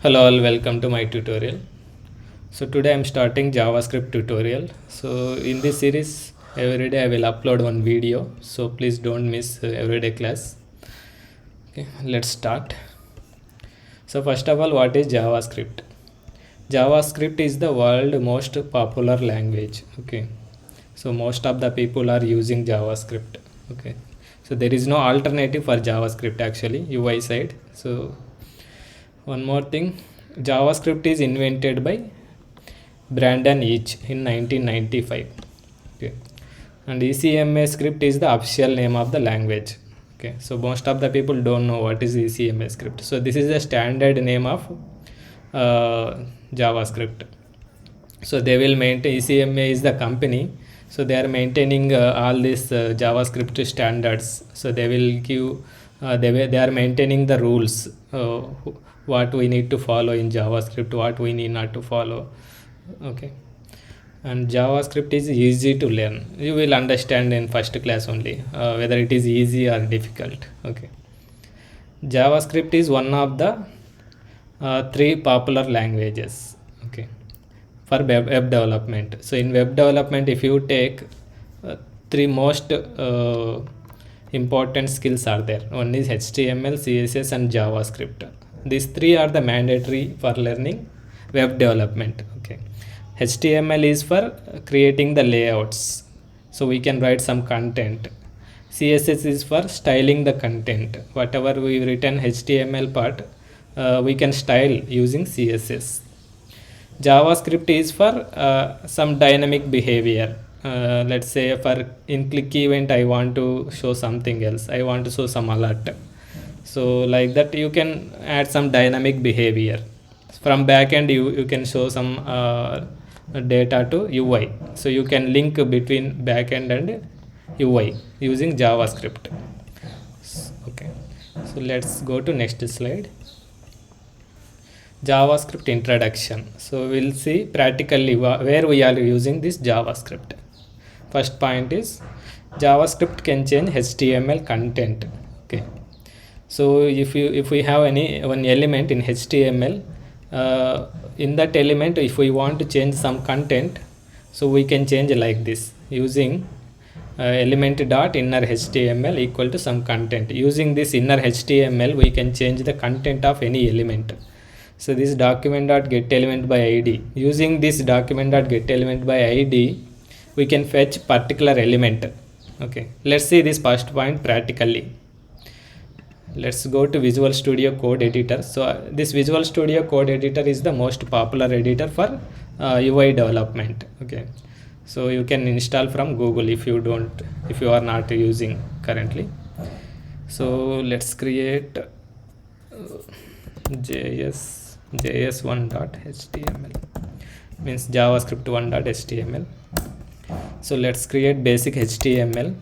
Hello all, welcome to my tutorial. So today I'm starting JavaScript tutorial. So in this series every day I will upload one video, so please don't miss everyday class. Okay, let's start. So first of all, what is JavaScript? JavaScript is the world most popular language. Okay, so most of the people are using JavaScript. Okay, so there is no alternative for JavaScript actually, UI side. So one more thing, JavaScript is invented by Brandon Each in 1995. Okay, and ECMA script is the official name of the language. Okay, so most of the people don't know what is ECMA script. So this is the standard name of JavaScript. So they will maintain, ECMA is the company, so they are maintaining all these JavaScript standards. So they will give they are maintaining the rules, what we need to follow in JavaScript, what we need not to follow. Okay, and JavaScript is easy to learn. You will understand in first class only whether it is easy or difficult. Okay, JavaScript is one of the three popular languages. Okay, for web development. So in web development, if you take three most important skills are there. One is HTML, CSS and JavaScript. These three are the mandatory for learning web development. Okay, HTML is for creating the layouts, so we can write some content. CSS is for styling the content. Whatever we written HTML part, we can style using CSS. JavaScript is for some dynamic behavior. Let's say for in click event I want to show something else, I want to show some alert, so like that you can add some dynamic behavior. From backend you can show some data to UI, so you can link between backend and UI using JavaScript. Okay, so let's go to next slide. JavaScript introduction. So we'll see practically where we are using this JavaScript. First point is JavaScript can change HTML content. Okay, so if we have any one element in HTML, in that element if we want to change some content, so we can change like this using element dot inner HTML equal to some content. Using this inner HTML we can change the content of any element. So this document dot get element by id, using this document dot get element by id we can fetch particular element. Okay, let's see this first point practically. Let's go to Visual Studio Code Editor. So this Visual Studio Code Editor is the most popular editor for UI development. Okay, so you can install from Google if you are not using currently. So let's create js1.html, means JavaScript 1.html. So let's create basic HTML.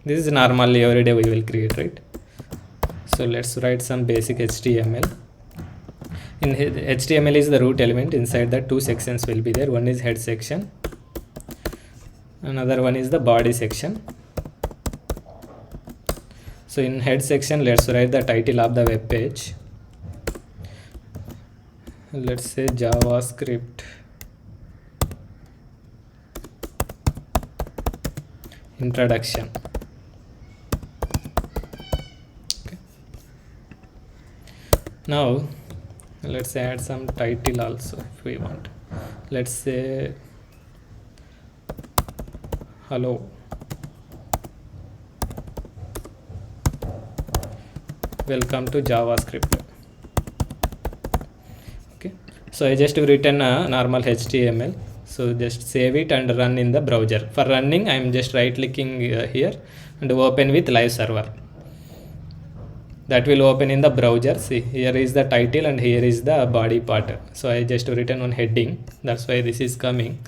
This is normally every day we will create, right? So let's write some basic HTML. In HTML is the root element. Inside that two sections will be there. One is head section, another one is the body section. So in head section let's write the title of the web page. Let's say JavaScript introduction. Okay, now let's add some title also if we want. Let's say hello, welcome to JavaScript. Okay, so I just written a normal HTML. So just save it and run in the browser. For running I am just right clicking here and open with live server. That will open in the browser. See, here is the title and here is the body part. So I just written on heading, that's why this is coming.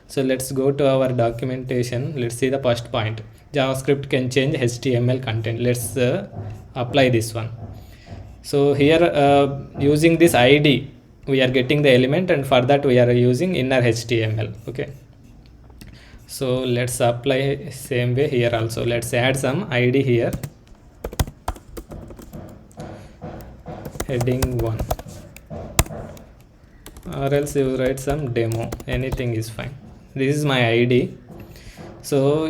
So let's go to our documentation. Let's see the first point. JavaScript can change HTML content. Let's apply this one. So here using this id we are getting the element, and for that we are using inner HTML. Okay, so let's apply same way here also. Let's add some id here, heading 1. or else you write some demo, anything is fine. This is my id. So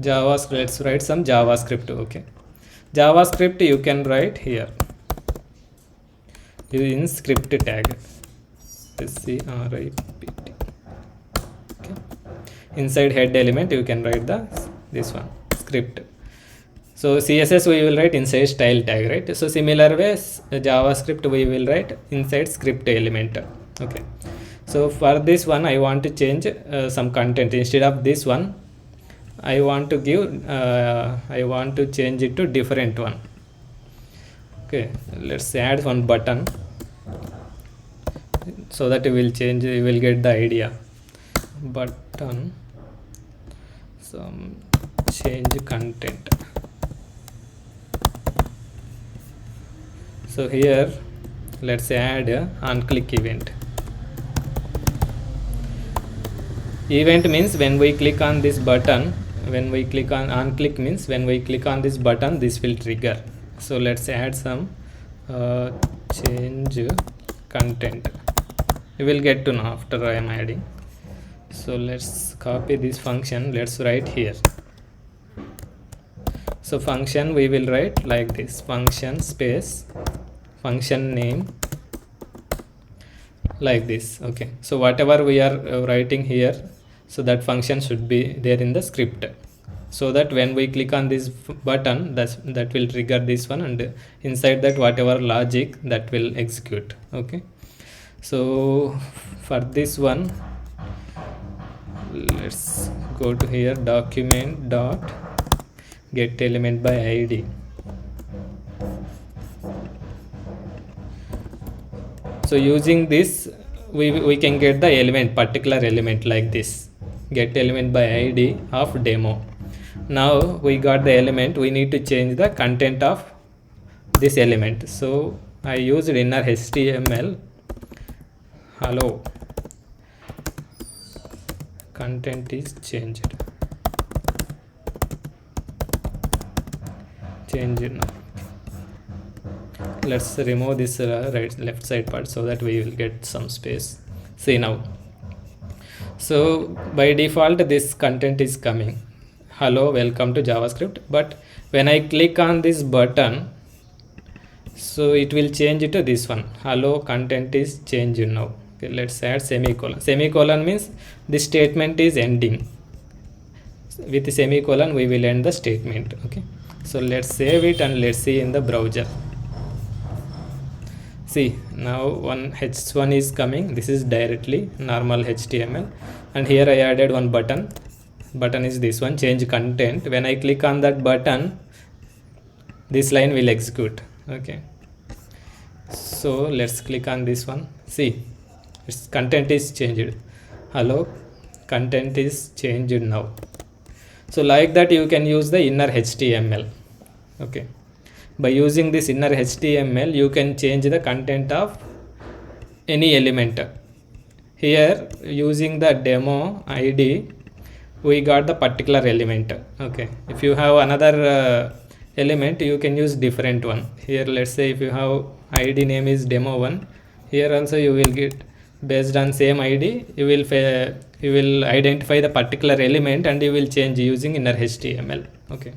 JavaScript, let's write some JavaScript. Okay, JavaScript you can write here in script tag, script. Okay, inside head element you can write this one script. So CSS we will write inside style tag, right? So similar way JavaScript we will write inside script element. Okay, so for this one I want to change some content. Instead of this one I want to give I want to change it to different one. Okay, let's add one button so that you will change, you will get the idea. Button, some change content. So here let's add a on click event. Event means when we click on this button, when we click on click means when we click on this button this will trigger. So let's add some change content. You will get to know after I am adding. So let's copy this function, let's write here. So function we will write like this, function space function name, like this. Okay, so whatever we are writing here, so that function should be there in the script, so that when we click on this button that will trigger this one, and inside that whatever logic that will execute. Okay, so for this one let's go to here, document dot get element by id. So using this we can get the element, particular element, like this, get element by id of demo. Now we got the element, we need to change the content of this element. So I used inner HTML hello, content is changed, change it now. Let's remove this left side part so that we will get some space. See now, so by default this content is coming, hello welcome to JavaScript, but when I click on this button, so it will change it to this one, hello content is changed now. Okay, let's add semicolon. Semicolon means this statement is ending. With semicolon we will end the statement. Okay, so let's save it and let's see in the browser. See now one h1 is coming, this is directly normal HTML, and here I added one button. Button is this one, change content. When I click on that button this line will execute. Okay, so let's click on this one. See, its content is changed, hello content is changed now. So like that you can use the inner HTML. Okay, by using this inner HTML you can change the content of any element. Here using the demo id we got the particular element. Okay, if you have another element you can use different one. Here let's say if you have id name is demo1, here also you will get based on same id, you will identify the particular element and you will change using inner HTML. Okay,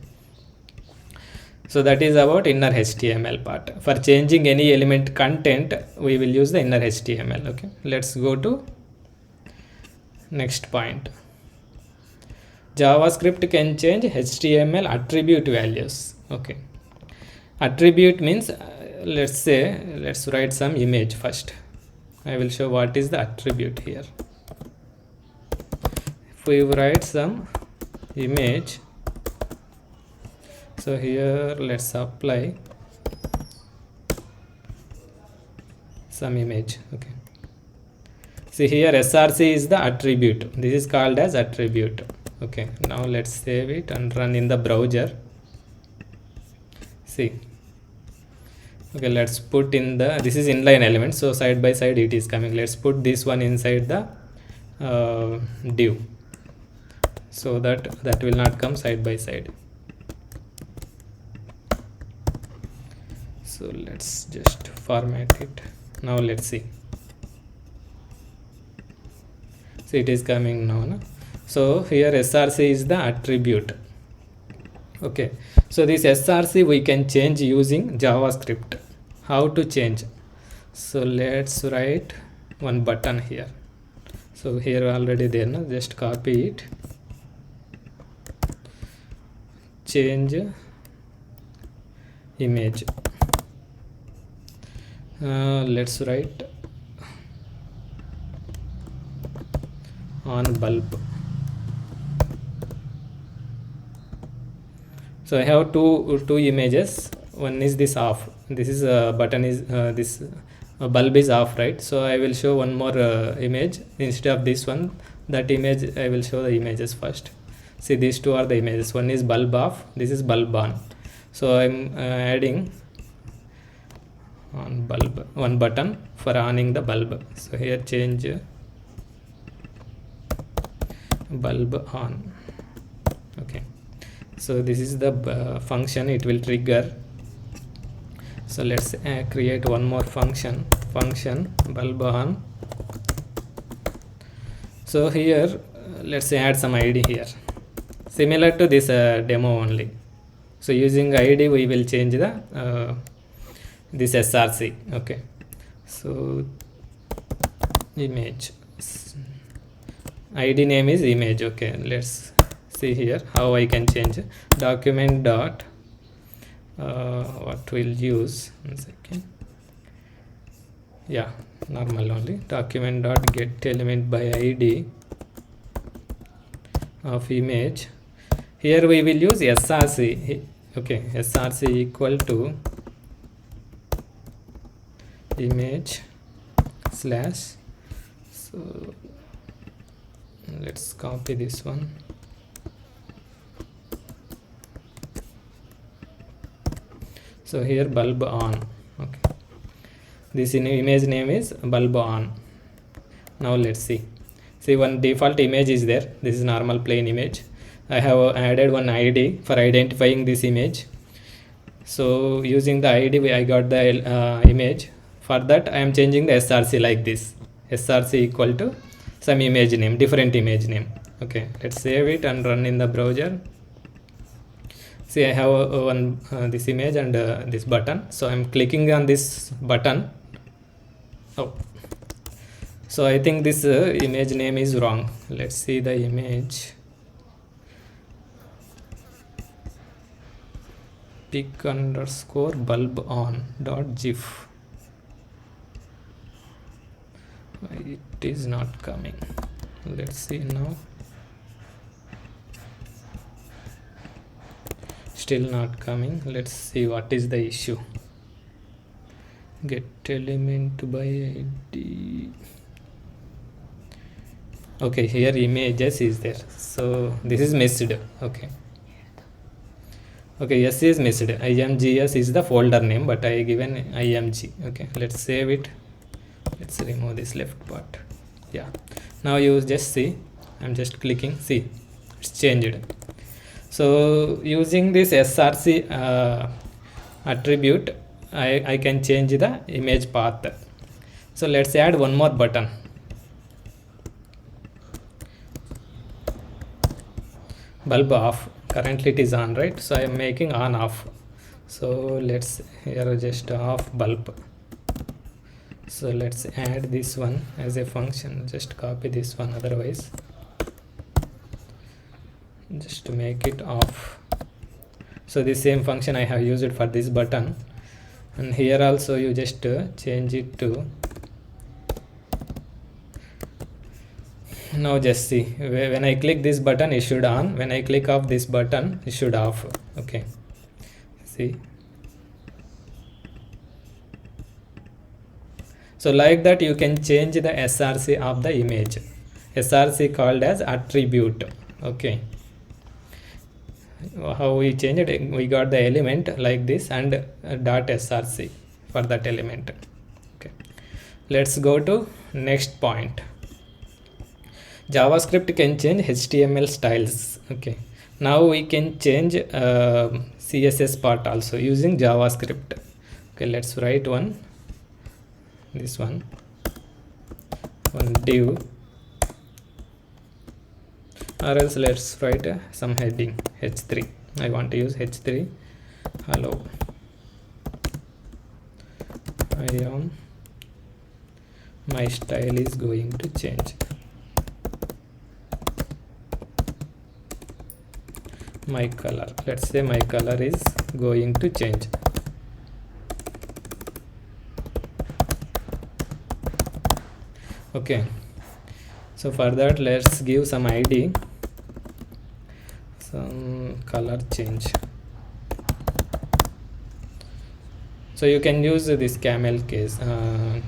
so that is about inner HTML part. For changing any element content we will use the inner HTML. Okay, let's go to next point. JavaScript can change HTML attribute values. Okay, attribute means let's write some image first. I will show what is the attribute here. If we write some image, so here let's apply some image. Okay, see here src is the attribute, this is called as attribute. Okay, now let's save it and run in the browser. See, okay, let's put in the, this is inline element, so side by side it is coming. Let's put this one inside the div, so that will not come side by side. So let's just format it. Now let's see. So it is coming now, no? So here src is the attribute. Okay, so this src we can change using JavaScript. How to change? So let's write one button here. So here already there, no? Just copy it, change image. Let's write on bulb. So I have two images. One is this off. This is button is this bulb is off, right? So I will show one more image instead of this one. That image I will show the images first. See, these two are the images. One is bulb off. This is bulb on. So I'm adding on bulb one button for on the bulb. So here change bulb on. Okay, so this is the function it will trigger. So let's create one more function bulb on. So here let's add some id here, similar to this demo only. So using id we will change the this src. Okay, so image id name is image. Okay, let's see here how I can change document dot what we'll use. 1 second. Yeah, normal only. Document dot get element by id of image. Here we will use src. Okay, src equal to image slash. So let's copy this one. So here bulb on. Okay, this image name is bulb on. Now let's see. See, one default image is there. This is normal plain image. I have added one id for identifying this image. So using the id I got the image. For that I am changing the src like this. Src equal to some image name, different image name. Okay, let's save it and run in the browser. See, I have one this image and this button. So I'm clicking on this button. Oh, so I think this image name is wrong. Let's see the image. Pic underscore bulb on dot gif. It is not coming. Let's see now. Still not coming. Let's see what is the issue. Get element by id. Okay, here images is there. So this is missed. Okay. Okay, s is missed. imgs is the folder name, but I given img. Okay, let's save it. Let's remove this left part. Yeah, now you just see, I'm just clicking. See, it's changed. So using this src attribute, I can change the image path. So let's add one more button. Bulb off. Currently it is on, right? So I am making on off. So let's here just off bulb. So let's add this one as a function. Just copy this one, otherwise just to make it off. So the same function I have used for this button, and here also you just change it to. Now just see, when I click this button it should on, when I click off this button it should off. Okay, see. So like that you can change the src of the image. Src called as attribute. Okay, how we change it? We got the element like this and dot src for that element. Okay, let's go to next point. JavaScript can change HTML styles. Okay, now we can change CSS part also using JavaScript. Okay, let's write one. This one div or else let's write some heading h3. I want to use h3. Hello, I am, my style is going to change. My color, let's say my color is going to change. Okay, so for that let's give some id, some color change. So you can use this camel case,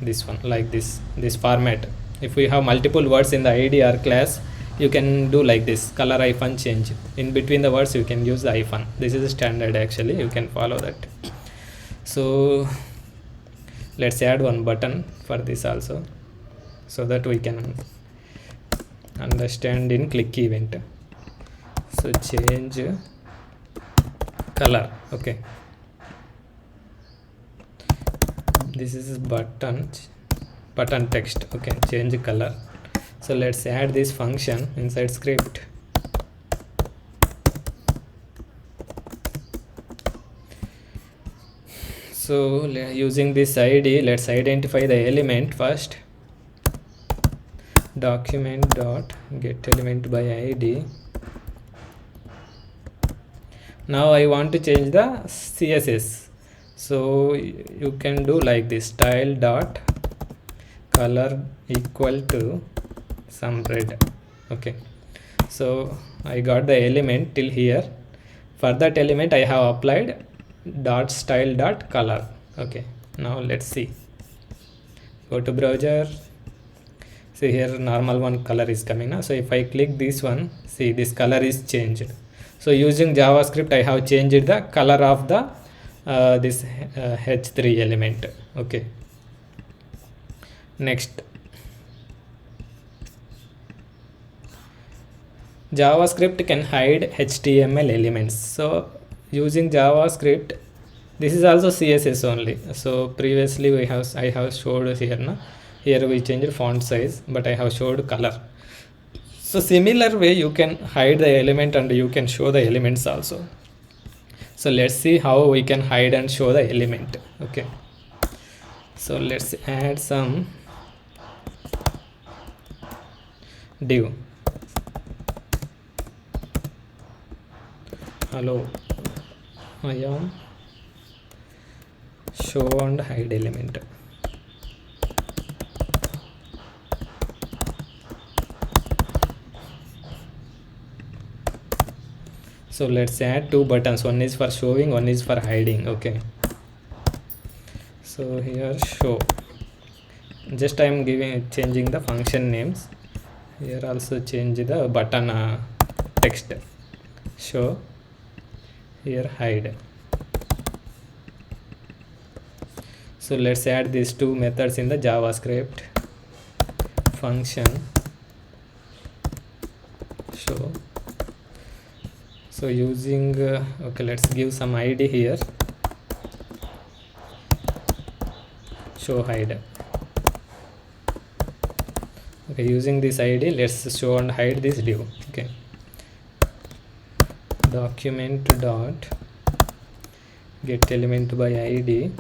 this one, like this format. If we have multiple words in the id or class, you can do like this, color hyphen change. In between the words you can use the hyphen. This is standard, actually you can follow that. So let's add one button for this also, so that we can understand in click event. So change color. Okay, this is button text. Okay, change color. So let's add this function inside script. So using this id, let's identify the element first. Document dot get element by id. Now I want to change the css, so you can do like this, style dot color equal to some red. Okay, so I got the element till here. For that element I have applied dot style dot color. Okay, now let's see, go to browser. See here normal one color is coming now. So if I click this one, see this color is changed. So using JavaScript I have changed the color of the this h3 element. Okay, next, JavaScript can hide HTML elements. So using JavaScript, this is also CSS only. So previously I have showed here now. Here we changed font size, but I have showed color. So similar way you can hide the element and you can show the elements also. So let's see how we can hide and show the element. Okay, so let's add some div. Hello, I am show and hide element. So let's add two buttons, one is for showing, one is for hiding. Okay, so here show, just I am changing the function names. Here also change the button text, show, here hide. So let's add these two methods in the JavaScript. Function show. So using okay, let's give some id here, show hide. Okay, using this id let's show and hide this div. Okay, document dot get element by id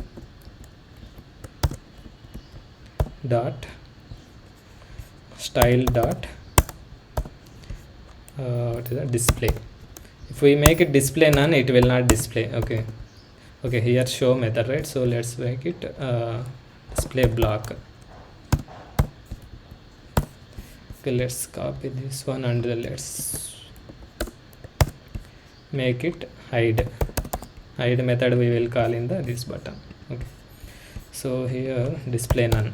dot style dot what is that, display. If we make it display none, it will not display. Okay, okay, here show method, right? So let's make it display block. Okay, let's copy this one and let's make it hide. Hide method we will call in the this button. Okay, so here display none.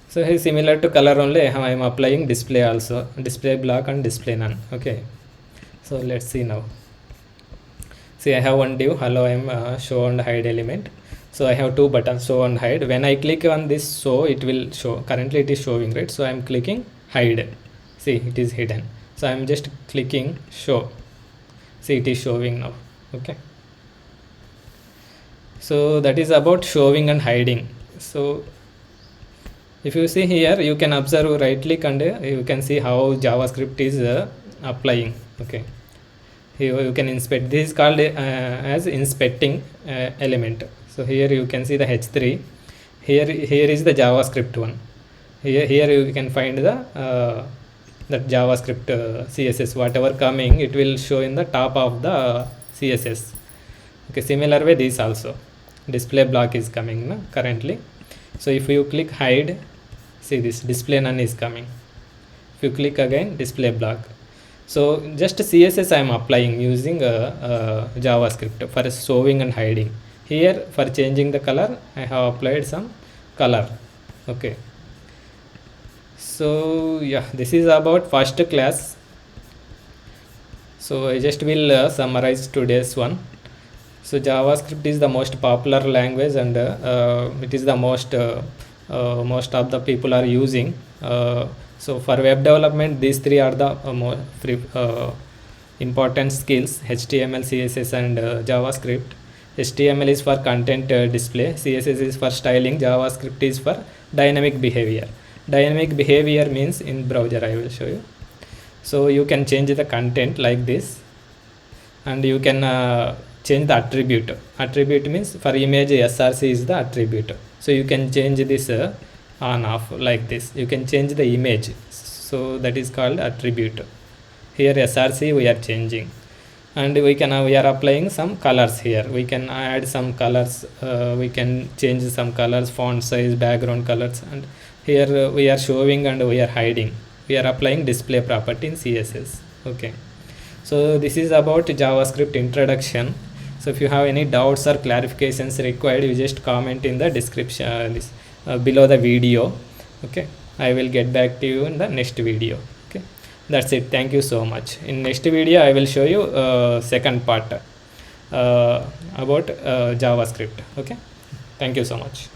So here similar to color only I am applying display also, display block and display none. Okay, so let's see now. See, I have one div, hello, I am show and hide element. So I have two buttons, show and hide. When I click on this show, it will show. Currently it is showing, right? So I am clicking hide. See, it is hidden. So I am just clicking show. See, it is showing now. Okay, so that is about showing and hiding. So If you see here, you can observe, right click, and you can see how JavaScript is applying. Okay, here you can inspect. This is called as inspecting element. So here you can see the h3. Here is the JavaScript one. Here you can find the that JavaScript CSS, whatever coming, it will show in the top of the CSS. Okay, similar way this also display block is coming currently. So if you click hide, see this display none is coming. If you click again, display block. So just CSS I am applying using JavaScript for showing and hiding. Here for changing the color, I have applied some color. Okay, so yeah, this is about first class. So I just will summarize today's one. So JavaScript is the most popular language, and it is the most of the people are using. So for web development, these three are the important skills: HTML, CSS, and JavaScript. HTML is for content display, CSS is for styling, JavaScript is for dynamic behavior. Dynamic behavior means in browser, I will show you. So you can change the content like this, and you can change the attribute. Attribute means for image src is the attribute. So you can change this on off like this. You can change the image, so that is called attribute. Here src we are changing, and we are applying some colors. Here we can add some colors, we can change some colors, font size, background colors, and here we are showing and we are hiding. We are applying display property in CSS. Okay, so this is about JavaScript introduction. So if you have any doubts or clarifications required, you just comment in the description below the video. Okay, I will get back to you in the next video. Okay, that's it. Thank you so much. In next video I will show you second part about JavaScript. Okay, thank you so much.